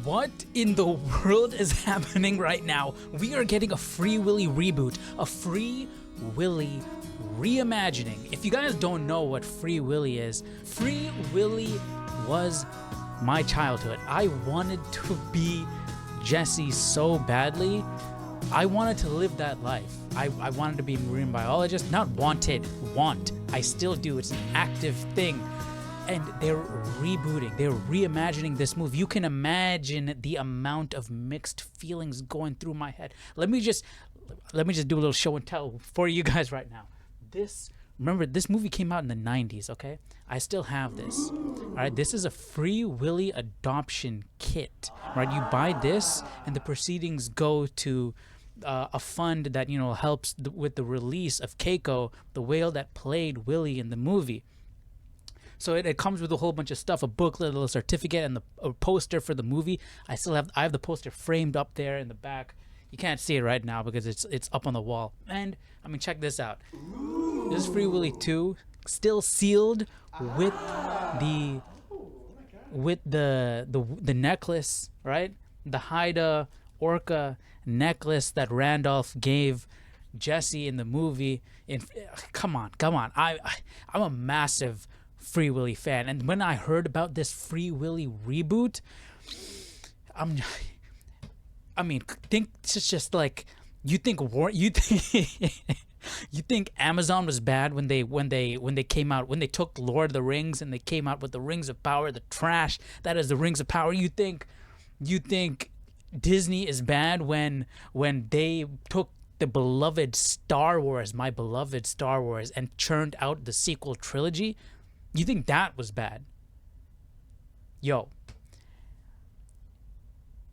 What in the world is happening right now? We are getting a Free Willy reboot, a Free Willy reimagining. If you guys don't know what Free Willy is, Free Willy was my childhood. I wanted to be Jesse so badly. I wanted to live that life. I wanted to be a marine biologist. Not wanted, want. I still do. It's an active thing. And they're rebooting. They're reimagining this movie. You can imagine the amount of mixed feelings going through my head. Let me just do a little show and tell for you guys right now. Remember, this movie came out in the 90s, okay? I still have this. All right, this is a Free Willy adoption kit. Right, you buy this, and the proceedings go to a fund that helps with the release of Keiko, the whale that played Willy in the movie. So it comes with a whole bunch of stuff, a booklet, a little certificate, and a poster for the movie. I have the poster framed up there in the back. You can't see it right now because it's up on the wall. And I mean, check this out. This is Free Willy 2, still sealed with the necklace, right? The Haida orca necklace that Randolph gave Jesse in the movie. Come on. I'm a massive Free Willy fan, and when I heard about this Free Willy reboot, think it's just like you think Amazon was bad when they came out, when they took Lord of the Rings and they came out with the Rings of Power, the trash that is the Rings of Power. You think Disney is bad when they took the beloved Star Wars, my beloved Star Wars, and churned out the sequel trilogy? You think that was bad? Yo,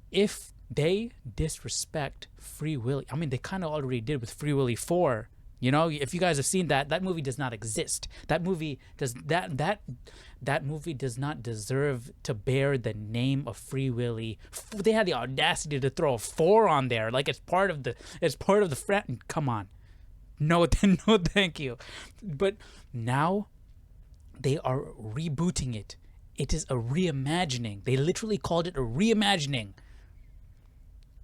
if they disrespect Free Willy, I mean, they kind of already did with Free Willy 4. If you guys have seen that movie does not exist. That movie does not deserve to bear the name of Free Willy. They had the audacity to throw a 4 on there, like it's part of the friend. Come on, no, thank you. But now they are rebooting it. It is a reimagining. They literally called it a reimagining.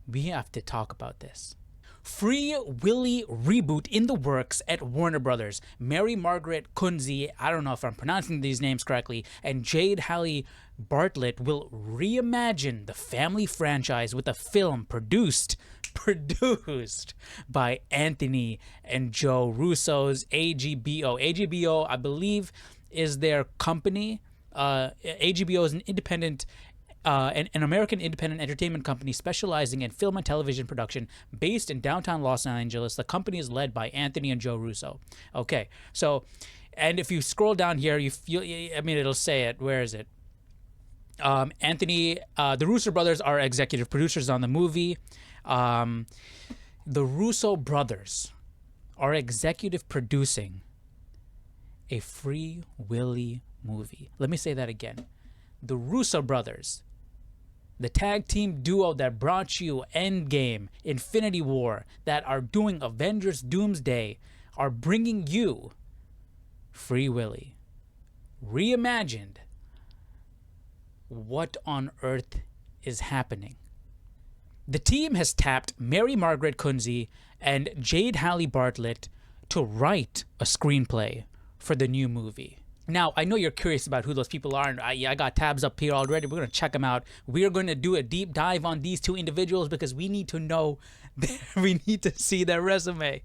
We have to talk about this. Free Willy reboot in the works at Warner Brothers. Mary-Margaret, Kunze, I don't know if I'm pronouncing these names correctly, and Jade, Halley, Bartlett will reimagine the family franchise with a film produced by Anthony and Joe Russo's AGBO. AGBO, I believe, is their company. AGBO is an independent, an American independent entertainment company specializing in film and television production based in downtown Los Angeles. The company is led by Anthony and Joe Russo. Okay, so, and if you scroll down here, it'll say it. Where is it? Anthony, the Russo Brothers are executive producers on the movie. The Russo Brothers are executive producing a Free Willy movie. Let me say that again. The Russo Brothers, the tag team duo that brought you Endgame, Infinity War, that are doing Avengers Doomsday, are bringing you Free Willy reimagined. What on earth is happening? The team has tapped Mary-Margaret Kunze and Jade, Halley, Bartlett to write a screenplay for the new movie. Now, I know you're curious about who those people are, and I got tabs up here already. We're going to check them out. We are going to do a deep dive on these two individuals because we need to know, we need to see their resume.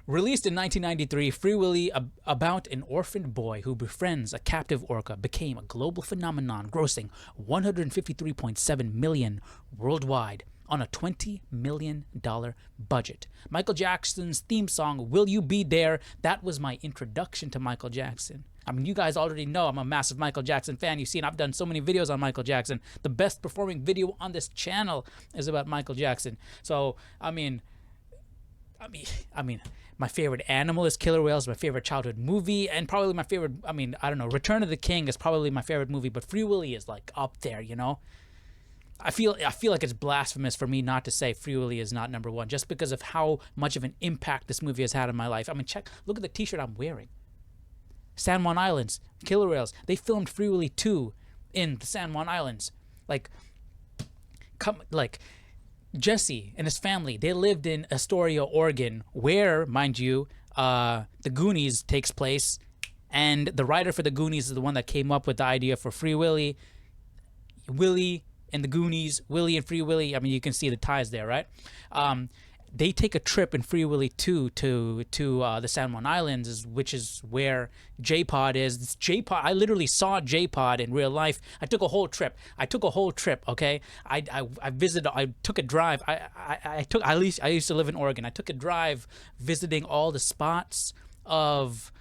Released in 1993, Free Willy, about an orphaned boy who befriends a captive orca, became a global phenomenon, grossing $153.7 million worldwide on a $20 million budget. Michael Jackson's theme song, Will You Be There? That was my introduction to Michael Jackson. I mean, you guys already know I'm a massive Michael Jackson fan. You've seen I've done so many videos on Michael Jackson. The best performing video on this channel is about Michael Jackson. So, I mean, my favorite animal is killer whales, my favorite childhood movie, and probably my favorite, Return of the King is probably my favorite movie, but Free Willy is like up there, I feel like it's blasphemous for me not to say Free Willy is not number one, just because of how much of an impact this movie has had in my life. I mean, look at the t-shirt I'm wearing. San Juan Islands, killer whales. They filmed Free Willy 2 in the San Juan Islands. Like, Jesse and his family, they lived in Astoria, Oregon, where, mind you, the Goonies takes place, and the writer for the Goonies is the one that came up with the idea for Free Willy. Willy and the Goonies, Willy and Free Willy. I mean, you can see the ties there, right? They take a trip in Free Willy 2 to the San Juan Islands, which is where J-Pod is. This J-Pod, I literally saw J-Pod in real life. I took a whole trip. Okay? I visited, I took a drive. I used to live in Oregon. I took a drive visiting all the spots of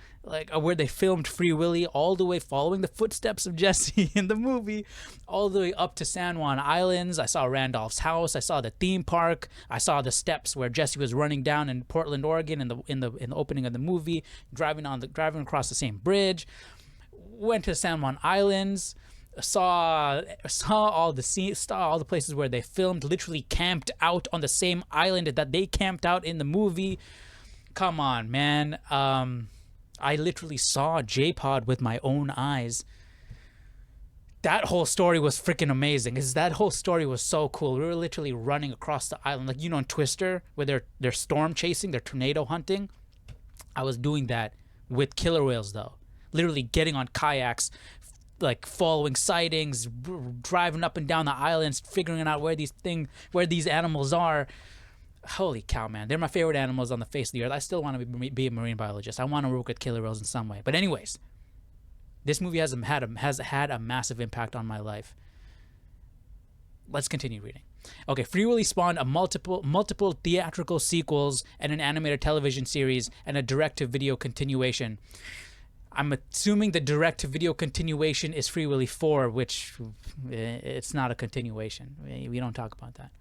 where they filmed Free Willy, all the way following the footsteps of Jesse in the movie, all the way up to San Juan Islands. I saw Randolph's house. I saw the theme park. I saw the steps where Jesse was running down in Portland, Oregon, in the opening of the movie, driving across the same bridge. Went to San Juan Islands. Saw all the places where they filmed. Literally camped out on the same island that they camped out in the movie. Come on, man. I literally saw J-Pod with my own eyes. That whole story was freaking amazing. That whole story was so cool. We were literally running across the island, like, you know, in Twister, where they're storm chasing, they're tornado hunting. I was doing that with killer whales, though. Literally getting on kayaks, like following sightings, driving up and down the islands, figuring out where these animals are. Holy cow, man. They're my favorite animals on the face of the earth. I still want to be a marine biologist. I want to work with killer whales in some way. But anyways, this movie has had a massive impact on my life. Let's continue reading. Okay, Free Willy spawned a multiple theatrical sequels and an animated television series and a direct-to-video continuation. I'm assuming the direct-to-video continuation is Free Willy 4, which it's not a continuation. We don't talk about that.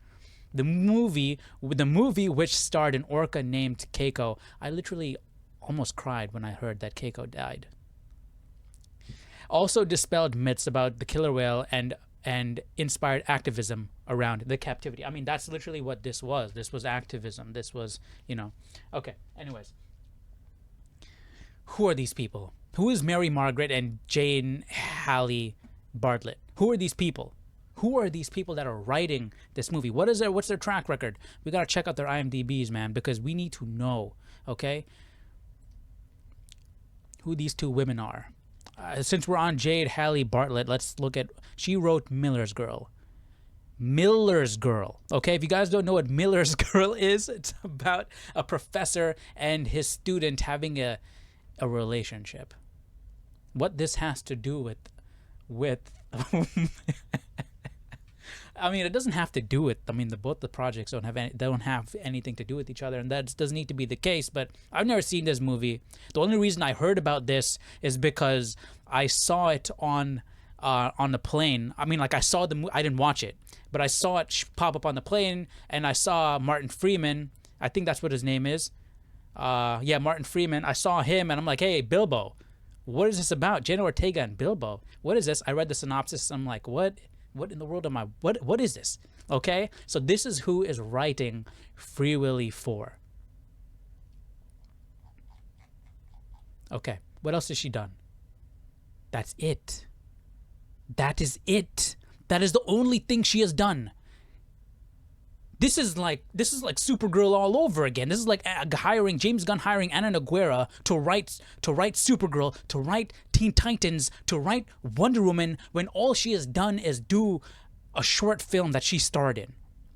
The movie which starred an orca named Keiko. I literally almost cried when I heard that Keiko died. Also dispelled myths about the killer whale and inspired activism around the captivity. I mean, that's literally what this was. This was activism. This was, you know. Okay, anyways. Who are these people? Who is Mary-Margaret and Jade, Halley, Bartlett? Who are these people? Who are these people that are writing this movie? What's their track record? We got to check out their IMDb's, man, because we need to know, okay, who these two women are. Since we're on Jade, Halley, Bartlett, let's look at, she wrote Miller's Girl. Miller's Girl, okay? If you guys don't know what Miller's Girl is, it's about a professor and his student having a relationship. What this has to do with I mean, it doesn't have to do with, I mean, both the projects don't have anything to do with each other, and that doesn't need to be the case, but I've never seen this movie. The only reason I heard about this is because I saw it on the plane. I mean, like, I saw the movie, I didn't watch it, but I saw it pop up on the plane, and I saw Martin Freeman. I think that's what his name is. Yeah, Martin Freeman. I saw him, and I'm like, hey, Bilbo, what is this about? Jenna Ortega and Bilbo. What is this? I read the synopsis. I'm like, what in the world am I? What is this? Okay, so this is who is writing Free Willy 4. Okay, what else has she done? That's it. That is it. That is the only thing she has done. This is like Supergirl all over again. This is like James Gunn hiring Ana Nogueira to write Supergirl, to write Teen Titans, to write Wonder Woman, when all she has done is do a short film that she starred in.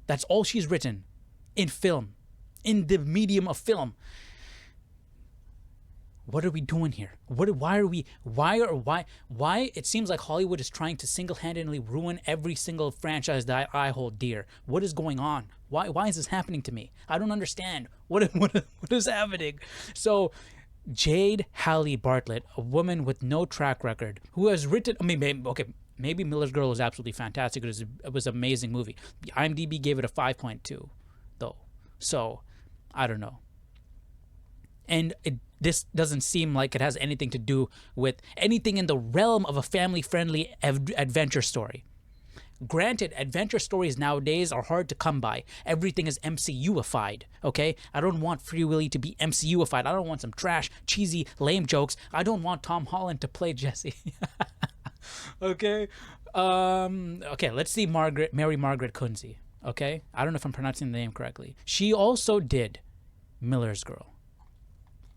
That's all she's written in film, in the medium of film. What are we doing here? Why it seems like Hollywood is trying to single-handedly ruin every single franchise that I hold dear. What is going on? Why is this happening to me? I don't understand. What is happening? So, Jade, Halley, Bartlett, a woman with no track record, who has written, I mean, maybe Miller's Girl was absolutely fantastic. It was an amazing movie. IMDb gave it a 5.2, though. So, I don't know. And this doesn't seem like it has anything to do with anything in the realm of a family-friendly adventure story. Granted, adventure stories nowadays are hard to come by. Everything is MCU-ified, okay? I don't want Free Willy to be MCU-ified. I don't want some trash, cheesy, lame jokes. I don't want Tom Holland to play Jesse. Okay? Okay, let's see Mary-Margaret Kunze. Okay, I don't know if I'm pronouncing the name correctly. She also did Miller's Girl,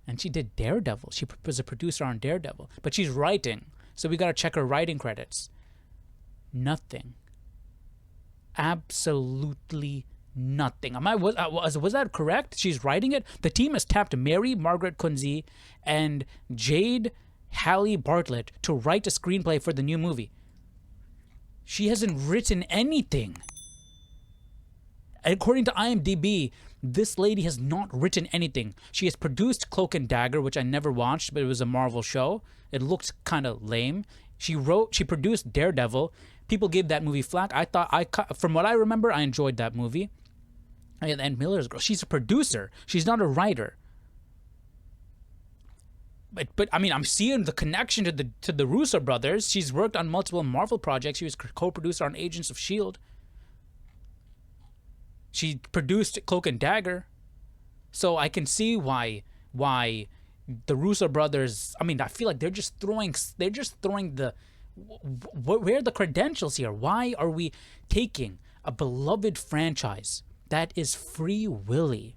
and she did Daredevil. She was a producer on Daredevil, but she's writing, so we gotta check her writing credits. Nothing. Absolutely nothing. Was that correct? She's writing it. The team has tapped Mary-Margaret Kunze and Jade, Halley, Bartlett to write a screenplay for the new movie. She hasn't written anything. According to IMDb, this lady has not written anything. She has produced Cloak and Dagger, which I never watched, but it was a Marvel show. It looked kind of lame. She produced Daredevil. People gave that movie flack. From what I remember, I enjoyed that movie. And Miller's Girl. She's a producer. She's not a writer. But I mean, I'm seeing the connection to the Russo brothers. She's worked on multiple Marvel projects. She was co-producer on Agents of S.H.I.E.L.D. She produced Cloak and Dagger. So I can see why the Russo brothers, I mean, I feel like they're just throwing the, where are the credentials here? Why are we taking a beloved franchise that is Free Willy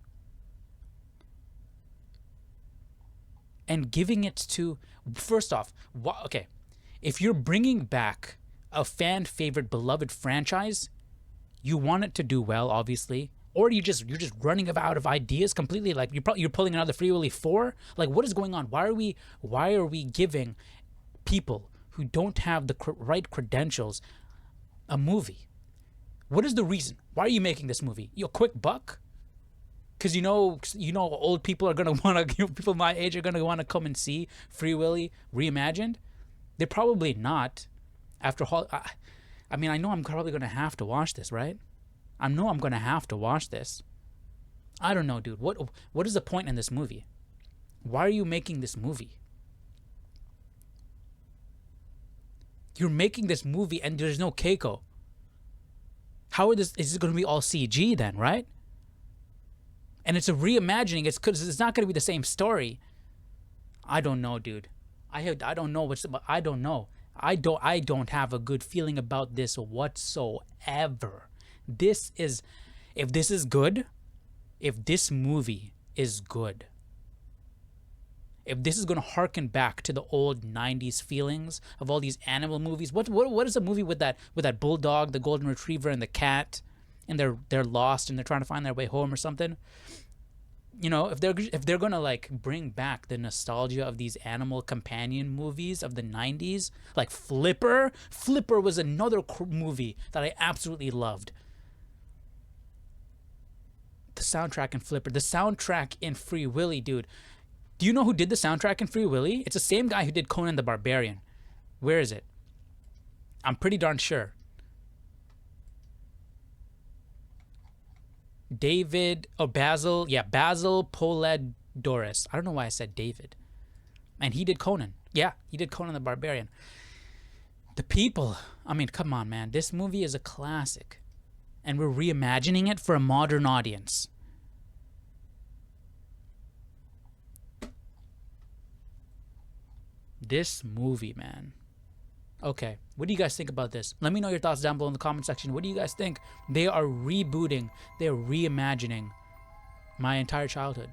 and giving it to, first off, okay, if you're bringing back a fan favorite beloved franchise, you want it to do well, obviously, or you're just running out of ideas completely. Like you're pulling another Free Willy 4. Like, what is going on? Why are we giving people who don't have the right credentials a movie? What is the reason? Why are you making this movie? You a quick buck? Because you know, old people are gonna want to. People my age are gonna want to come and see Free Willy reimagined. They're probably not. After I mean, I know I'm probably gonna have to watch this, right? I know I'm gonna have to watch this. I don't know, dude. What is the point in this movie? Why are you making this movie? You're making this movie and there's no Keiko. Is this gonna be all CG then, right? And it's a reimagining. It's because it's not gonna be the same story. I don't know, dude. I don't know I don't know. I don't have a good feeling about this whatsoever. If this movie is good, if this is gonna harken back to the old 90s feelings of all these animal movies, what is a movie with that bulldog, the golden retriever, and the cat, and they're lost and they're trying to find their way home or something? You know, if they're gonna like bring back the nostalgia of these animal companion movies of the 90s, like Flipper was another movie that I absolutely loved. The soundtrack in Flipper, the soundtrack in Free Willy, dude. Do you know who did the soundtrack in Free Willy? It's the same guy who did Conan the Barbarian. Where is it? I'm pretty darn sure. Basil Poledouris. I don't know why I said David. And he did Conan. Yeah, he did Conan the Barbarian. The people, I mean, come on, man. This movie is a classic. And we're reimagining it for a modern audience. This movie, man. Okay, what do you guys think about this? Let me know your thoughts down below in the comment section. What do you guys think? They are rebooting, they're reimagining my entire childhood.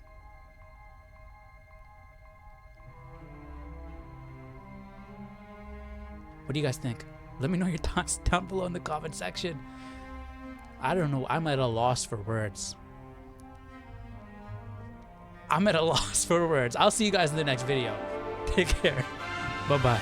What do you guys think? Let me know your thoughts down below in the comment section. I don't know, I'm at a loss for words. I'll see you guys in the next video. Take care. Bye-bye.